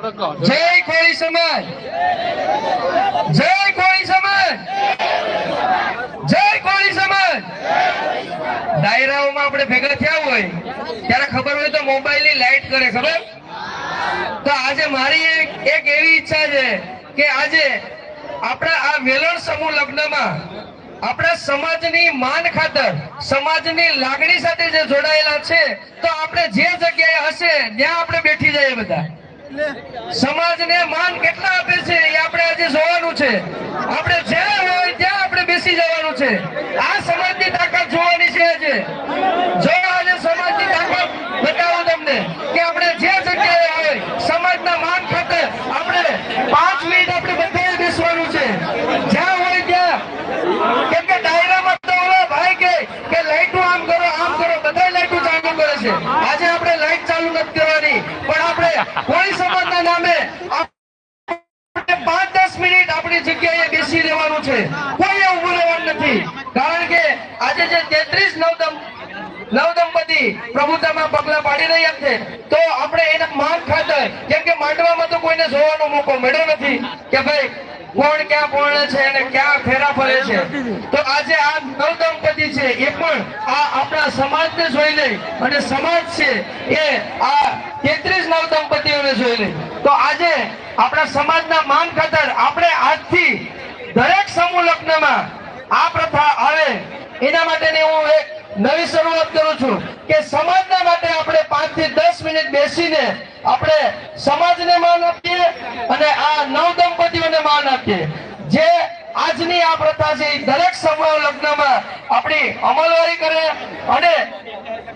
જય કોળી સમાજ, જય કોળી સમાજ, જય કોળી સમાજ। ડાયરાઓમાં આપણે ભેગા થયા હોય ત્યારે ખબર હોય તો મોબાઈલ ની લાઈટ કરે, ખબર? તો આજે મારી એક એવી ઈચ્છા છે કે આજે આપણા આ વેલણ સમૂહ લગ્નમાં આપણા સમાજની માન ખાતર, સમાજની લાગણી સાથે જે જોડાયેલા છે, તો આપણે જે જગ્યાએ હશે ત્યાં આપણે બેઠી જઈએ બધા। સમાજને માન કેટલા આપે છે એ આપણે આજે જોવાનું છે। આપણે જ્યાં હોય ત્યાં આપણે બેસી જવાનું છે। આ સમાજની તાકાત જોવાની છે આજે। જો આજે સમાજની તાકાત બતાવું તમને કે આપણે જે જગ્યાએ હોય સમાજના માન ખાતર આપણે 5 મિનિટ આપણે બધાએ બેસવાનું છે, જ્યાં હોય ત્યાં। કેમ કે ડાયરામાં તો ઓલા ભાઈ કે લાઈટો આમ કરો આમ કરો, બધા લાઈટો ચાલુ કરે છે। આજે આપણે લાઈટ ચાલુ નથી કરવાની, પણ આપણે કોઈ સમાજના નામે 5-10 મિનિટ આપણી જગ્યાએ બેસી રહેવાનું છે, કોઈ ઊભું રહેવાનું નથી। કારણ કે આજે જે 33 નવદંપતિ પ્રભુતામાં પગલા પાડી રહ્યા છે, તો આપણે એના માન ખાતર, કેમ કે માંડવામાં તો કોઈને જોવાનો મોકો મળ્યો નથી કે ભાઈ કોણ ક્યાં પૂર્ણ છે અને ક્યાં ફેરા ફરે છે, તો આજે આ નવદંપતિ છે એ પણ આ આપણા સમાજને જોઈ લે અને સમાજ છે એ આ 33 નવદંપતિઓને જોઈ લે। તો આજે આપણા સમાજના માન ખાતર આપણે આજથી દરેક સમૂહ લગ્નમાં આ પ્રથા આવે એના માટેની હું એક નવી શરૂઆત કરું છું કે સમાજના માટે આપણે 5 થી 10 મિનિટ બેસીને આપણે સમાજને માન આપીએ અને આ નવદંપતિઓને માન આપીએ। જે આજની આ પ્રથા છે એ દરેક સમૂહ લગ્નમાં આપણી અમલવારી કરે અને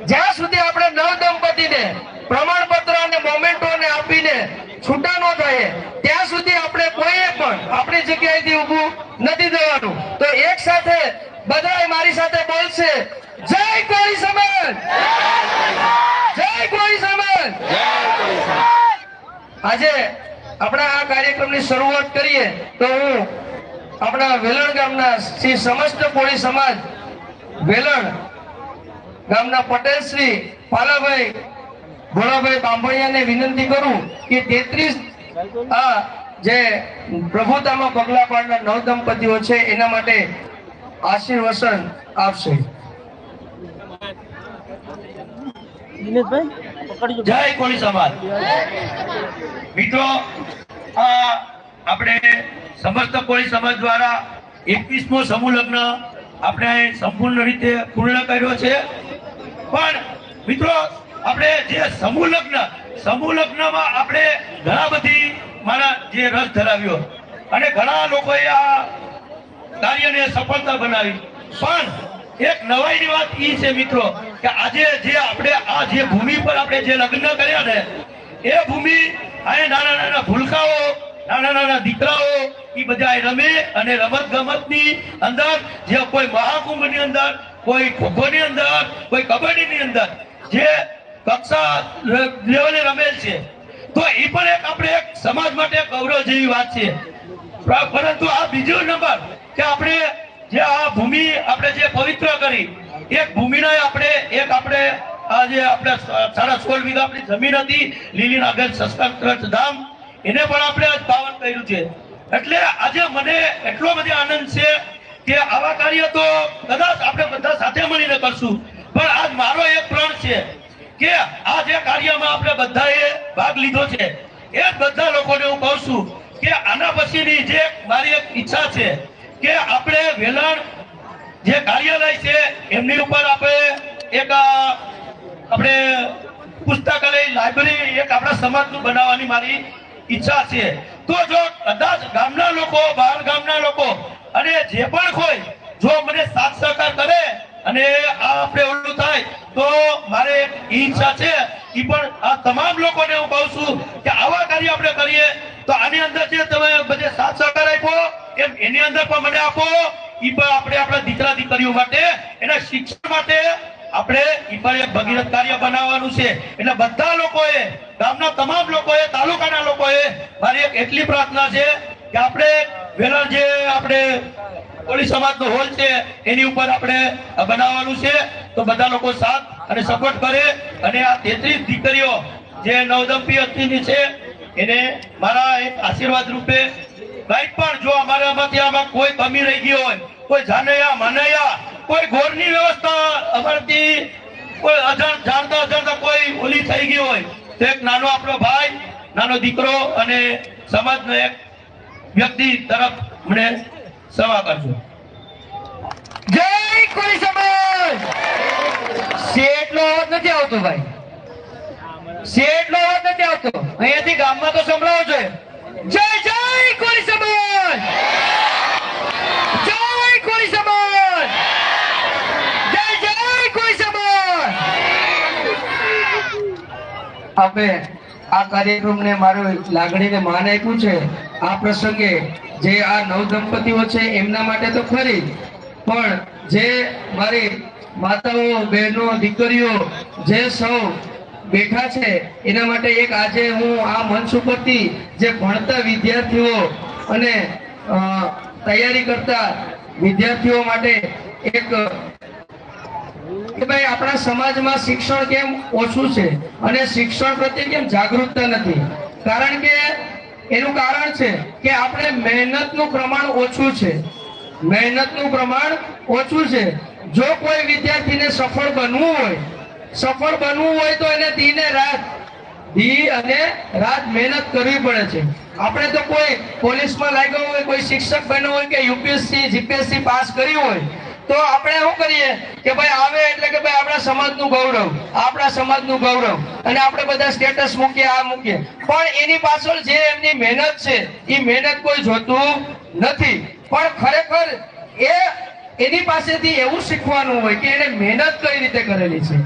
જ્યાં સુધી આપણે નવદંપતિને પ્રમાણપત્ર અને મોમેન્ટોને આપીને છૂટા ન થાય ત્યાં સુધી આપણે કોઈએ પણ આપણી જગ્યાએથી ઊભું નથી દેવાનું। તો એક સાથે બધાએ મારી સાથે બોલશે, જય કોળી સમાજ, જય કોળી સમાજ। આજે આપણા આ કાર્યક્રમની શરૂઆત કરીએ તો હું આપણા વેલણ ગામના શ્રી સમસ્ત કોળી સમાજ વેલણ ગામના પટેલ શ્રી પાલાભાઈ ભોળાભાઈ બાંભણિયાને વિનંતી કરું કે 33 આ જે પ્રભુતામાં પગલા પાડનાર નવદંપતિઓ છે એના માટે આશીર્વચન આપશે। જય કોળી સમાજ। મિત્રો, આપણે સમસ્ત કોળી સમાજ દ્વારા 21મો સમૂહ લગ્ન આપણે સંપૂર્ણ રીતે પૂર્ણ કર્યો છે। પણ મિત્રો, આપણે જે સમૂહ લગ્નમાં આપણે ઘણા બધી મારા જે રસ ધરાવ્યો અને ઘણા લોકોએ આ કાર્યને સફળતા બનાવી, પણ એક નવાઈની વાત એ છે મિત્રો કે આજે જે આપણે આ જે ભૂમિ પર આપણે જે લગ્ન કર્યા ને એ ભૂમિ આ નાના ભૂલકાઓ, નાના દીકરાઓ એ બધા રમે અને રમત ગમતની અંદર જે કોઈ મહાકુંભની અંદર, કોઈ ખોખોની અંદર, કોઈ કબડ્ડીની અંદર જે કક્ષા લેવલે રમેલ છે, તો એ પણ એક આપણે એક સમાજ માટે ગૌરવ જેવી વાત છે। પરંતુ આ બીજો નંબર કે આપણે જે આ ભૂમિ આપણે જે પવિત્ર કરી, એક ભૂમિના આપણે આજે આપણે 16.5 વીઘા આપણી જમીન હતી લીલી નાગર સંસ્કાર ધામ, એને પણ આપણે આજ પાવન કર્યું છે। એટલે આજે મને એટલો બધો આનંદ છે કે આવા કાર્ય તો કદાચ આપણે બધા સાથે મળીને કરશું, પણ આજ મારો એક પ્રણ છે કે આ જે કાર્યમાં આપણે બધાએ ભાગ લીધો છે એ બધા લોકોને હું કહું છું કે આના પછીની જે મારી એક ઈચ્છા છે કે આપણે વેલણ જે કાર્યાલય છે એમની ઉપર આપણે એક આપણે પુસ્તકાલય, લાઇબ્રેરી એક આપણા સમાજનું બનાવવાની મારી ઈચ્છા છે। તો જો કદાચ ગામના લોકો, બહાર ગામના લોકો અને જે પણ કોઈ જો મને સાથ સહકાર કરે અને આ આપણે ઓલું થાય તો મારે ઈચ્છા છે એ પણ આ તમામ લોકોને હું કહું છું કે આવા કાર્ય આપણે કરીએ તો આની અંદર જે તમે બધે સાથ સહકાર આપ્યો એમ એની અંદર પણ મને આપો। એ પણ આપણે આપણા દીકરા દીકરીઓ માટે, એના શિક્ષણ માટે આપણે એ પણ એક ભગીરથ કાર્ય બનાવવાનું છે। એટલે બધા લોકોએ, ગામના તમામ લોકોએ, તાલુકાના લોકોએ મારી એક એટલી પ્રાર્થના છે કે આપણે વેલણ જે આપણે કોળી સમાજનો હોલ છે એની ઉપર આપણે બનાવવાનું છે। તો બધા લોકો સાથ અને સપોર્ટ કરે અને આ 33 દીકરીઓ જે નવદંપતિની છે એને મારા એક આશીર્વાદ રૂપે કંઈ પણ જો અમારામાંથી આમાં કોઈ કમી રહી ગઈ હોય, કોઈ જાનૈયા માનૈયા, કોઈ ઘોરની વ્યવસ્થા અમારાથી કોઈ જાણતા અજાણતા કોઈ ઓલી થઈ ગઈ હોય તો એક નાનો આપણો ભાઈ, નાનો દીકરો અને સમાજનો એક વ્યક્તિ તરફ મને સેવા કરજો. જય કોળી સમાજ. શેઠનો અવાજ નથી આવતો ભાઈ, શેઠનો અવાજ નથી આવતો. અહીંયાથી ગામમાં તો સંભળાવો જોઈએ. જય જય કોળી સમાજ, જય કોળી સમાજ, જય જય કોળી સમાજ. આપણે આ કાર્યક્રમને મારો લાગણીને માન આપ્યું છે. આ પ્રસંગે જે આ નવદંપતીઓ છે એમના માટે તો ખરી, પણ જે મારી માતાઓ, બહેનો, દીકરીઓ જે સૌ બેઠા છે એના માટે એક આજે હું આ મંચ ઉપરથી જે ભણતા વિદ્યાર્થીઓ અને તૈયારી કરતા વિદ્યાર્થીઓ માટે એક કે ભાઈ આપણા સમાજમાં શિક્ષણ કેમ ઓછું છે અને શિક્ષણ પ્રત્યે કેમ જાગૃતતા નથી. કારણ કે એનું કારણ છે કે આપણે મહેનતનું પ્રમાણ ઓછું છે, મહેનતનું પ્રમાણ ઓછું છે. જો કોઈ વિદ્યાર્થીને સફળ બનવું હોય તો એને દી અને રાત મહેનત કરવી પડે છે. આપણે તો કોઈ પોલીસમાં લાગ્યો હોય, કોઈ શિક્ષક બન્યો હોય કે યુપીએસસી જીપીએસસી પાસ કરી હોય તો આપણે શું કરીએ કે ભાઈ આવે એટલે કે ભાઈ આપણા સમાજનું ગૌરવ, આપણા સમાજનું ગૌરવ, અને આપણે બધા સ્ટેટસ મૂકીએ, આ મૂકીએ. પણ એની પાછળ જે એમની મહેનત છે એ મહેનત કોઈ જોતું નથી. પણ ખરેખર એની પાસેથી એવું શીખવાનું હોય કે એને મહેનત કઈ રીતે કરેલી છે.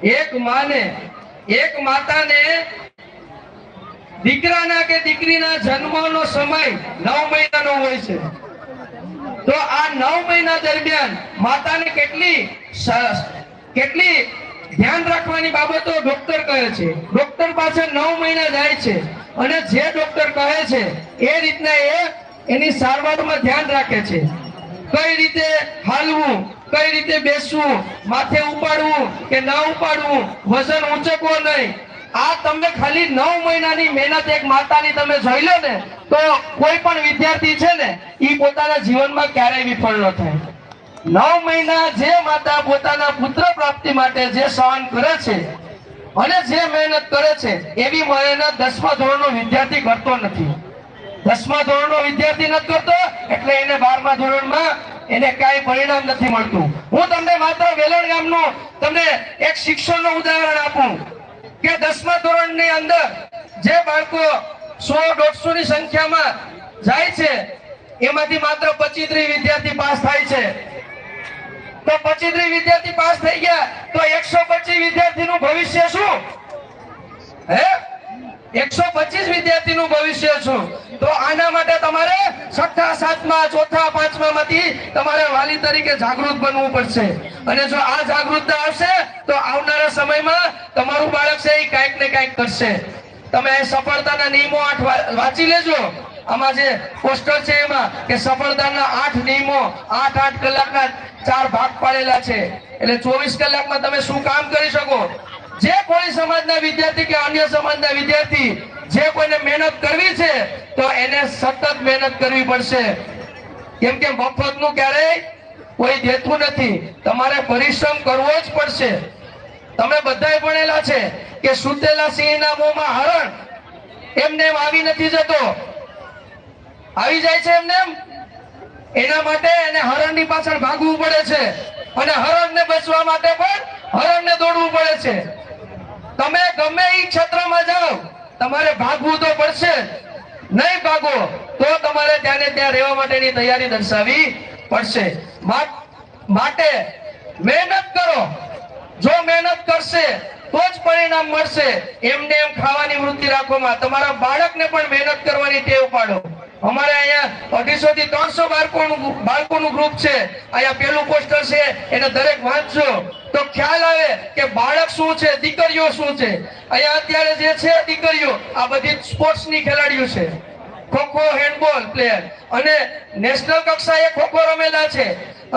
એક માતાને દીકરાના કે દીકરીના જન્મનો સમય 9 મહિનાનો હોય છે. તો આ 9 મહિના દરમિયાન માતાને કેટલી ધ્યાન રાખવાની બાબતો ડોક્ટર કહે છે. ડોક્ટર પાસે 9 મહિના જાય છે અને જે ડોક્ટર કહે છે એ રીતના એ એની સારવારમાં ધ્યાન રાખે છે. કઈ રીતે હાલવું, કઈ રીતે બેસવું, માથે ઉપાડવું કે ન ઉપાડવું, વજન ઊંચકવો નહીં. આ તમે ખાલી 9 મહિનાની મહેનત એક માતાની તમે જોઈ લો ને તો કોઈ પણ વિદ્યાર્થી છે ને એ પોતાના જીવનમાં ક્યારેય વિફળ ન થાય. 9 મહિના જે માતા પોતાના પુત્ર પ્રાપ્તિ માટે જે સહન કરે છે અને જે મહેનત કરે છે એવી મહેનત 10મા ધોરણનો વિદ્યાર્થી કરતો નથી. 10મા ધોરણનો વિદ્યાર્થી નથી કરતો એટલે એને 12મા ધોરણમાં એને કઈ પરિણામ નથી મળતું. હું તમને માત્ર વેલણ ગામનું તમને એક શિક્ષણનું ઉદાહરણ આપું કે 10મા ધોરણની અંદર જે બાળકો 100-150 ની સંખ્યામાં જાય છે એમાંથી માત્ર 25-30 વિદ્યાર્થી પાસ થાય છે. તો 25-30 વિદ્યાર્થી પાસ થઈ ગયા તો 125 વિદ્યાર્થીનું ભવિષ્ય શું? 125 વિદ્યાર્થીનું ભવિષ્ય શું? તો આના માટે તમારે 6ઠા, 7મા, 4થા, 5મા માંથી તમારે વાલી તરીકે જાગૃત બનવું પડશે. અને જો આ જાગૃતતા આવશે તો આવનારા સમયમાં તમારું બાળક છે એ કાંઈક ને કાંઈક કરશે. તમે સફળતાના નિયમો 8 વાંચી લેજો. આમાં જે પોસ્ટર છે એમાં કે સફળતાના 8 નિયમો 8 કલાકના 4 ભાગ પાડેલા છે. એટલે 24 કલાકમાં તમે શું કામ કરી શકો. જે કોઈ સમાજના વિદ્યાર્થી કે અન્ય સમાજના વિદ્યાર્થી જે કોઈને મહેનત કરવી છે તો એને સતત મહેનત કરવી પડશે. કેમ કે મફતનું ક્યારેય કોઈ દેતું નથી. તમારે પરિશ્રમ કરવો જ પડશે. તમે બધાય ભણેલા છે કે સુતેલા સિંહના મોંમાં હરણ એમને એમ આવી નથી જતો, આવી જાય છે એમને એમ. એના માટે એને હરણની પાછળ ભાગવું પડે છે અને હરણને બચવા માટે પણ હરણને દોડવું પડે છે. તમે ગમે એ ક્ષેત્રમાં જાઓ તમારે ભાગવું તો પડશે. નહીં ભાગો તો તમારે ત્યાં ને ત્યાં રહેવા માટેની તૈયારી દર્શાવવી પડશે. માટે મહેનત કરો. જો મહેનત કરશે તો જ પરિણામ મળશે. એમને એમ ખાવાની વૃત્તિ રાખવામાં તમારા બાળકને પણ મહેનત કરવાની ટેવ પાડો. અમારે અહીંયા 250 થી 300 બાળકોનું ગ્રુપ છે. અહીંયા પેલું પોસ્ટર છે એને દરેક વાંચજો તો ખ્યાલ આવે કે બાળક શું છે, દીકરીઓ શું છે. અહીંયા અત્યારે જે છે દીકરીઓ આ બધી સ્પોર્ટ્સની ખેલાડીઓ છે. ખોખો, હેન્ડબોલ પ્લેયર અને નેશનલ કક્ષાએ ખોખો રમેલા છે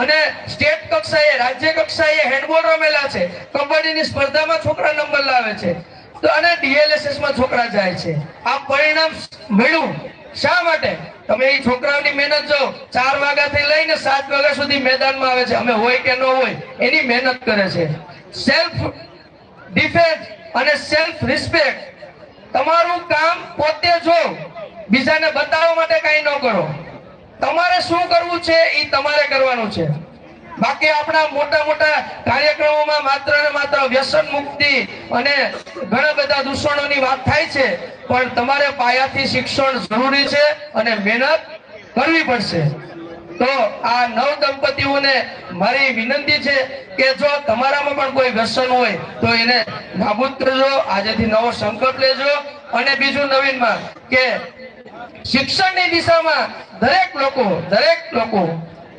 અને સ્ટેટ કક્ષાએ, રાજ્ય કક્ષાએ હેન્ડબોલ રમેલા છે. કબડ્ડીની સ્પર્ધામાં છોકરા નંબર લાવે છે. તો અને DLSS માં છોકરા જાય છે. આ પરિણામ મળ્યું શા માટે? તમે એ છોકરાઓની મહેનત જો 4 વાગ્યાથી લઈને 7 વાગ્યા સુધી મેદાનમાં આવે છે. અમે હોય કે ન હોય એની મહેનત કરે છે. સેલ્ફ ડિફેન્સ અને સેલ્ફ રિસ્પેક્ટ. તમારું કામ પોતે જો, બીજાને બતાવવા માટે કઈ ન કરો. તમારે શું કરવું છે એ તમારે કરવાનું છે. બાકી આપણા મોટા મોટા કાર્યક્રમોમાં માત્ર ને માત્ર વ્યસન મુક્તિ અને ઘણા બધા દૂષણોની વાત થાય છે, પણ તમારે પાયાથી શિક્ષણ જરૂરી છે અને મહેનત કરવી પડશે. તો આ નવ દંપતીઓને મારી વિનંતી છે કે જો તમારામાં પણ કોઈ વ્યસન હોય તો એને નાબૂદ કરજો. આજેથી નવો સંકલ્પ લેજો. અને બીજું નવીનમાં કે શિક્ષણની દિશામાં દરેક લોકો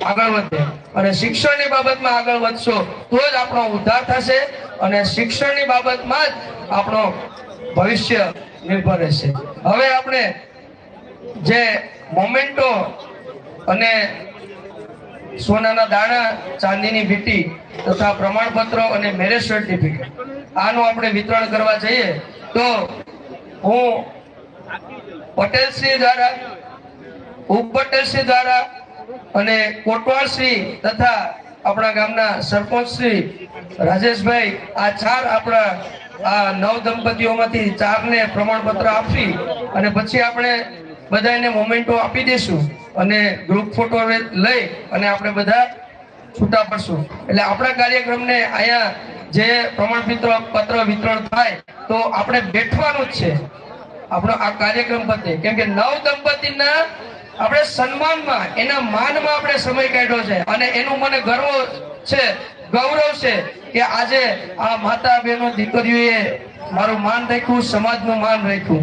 આગળ વધે અને શિક્ષણની બાબતમાં આગળ વધશો તો જ આપણો ઉદ્ધાર થશે અને શિક્ષણની બાબતમાં જ આપણો ભવિષ્ય નિર્ભર રહેશે. હવે આપણે જે મોમેન્ટો અને સોનાના દાણા, ચાંદીની વીંટી તથા પ્રમાણપત્રો અને મેરેજ સર્ટિફિકેટ આનું આપણે વિતરણ કરવા જઈએ તો હું પટેલશ્રી દ્વારા, ઉપપટેલશ્રી દ્વારા અને કોટવાલશ્રી તથા આપણા ગામના સરપંચશ્રી રાજેશભાઈ, આ 4 આપણા આ 9 દંપતીઓમાંથી 4ને પ્રમાણપત્ર આપી અને પછી આપણે બધાને મોમેન્ટો આપી દઈશું અને ગ્રુપ ફોટો લઈ અને આપણે બધા છૂટા પડશું. એટલે આપણા કાર્યક્રમને અહીંયા જે પ્રમાણપત્ર વિતરણ થાય તો આપણે બેઠવાનું જ છે. આપણો આ કાર્યક્રમ પતે કેમ કે 9 દંપતીના આપણે સન્માનમાં, એના માનમાં આપણે સમય કાઢ્યો છે અને એનું મને ગૌરવ છે કે આજે આ માતા બહેનો દીકરીઓએ મારું માન રાખ્યું, સમાજનું માન રાખ્યું.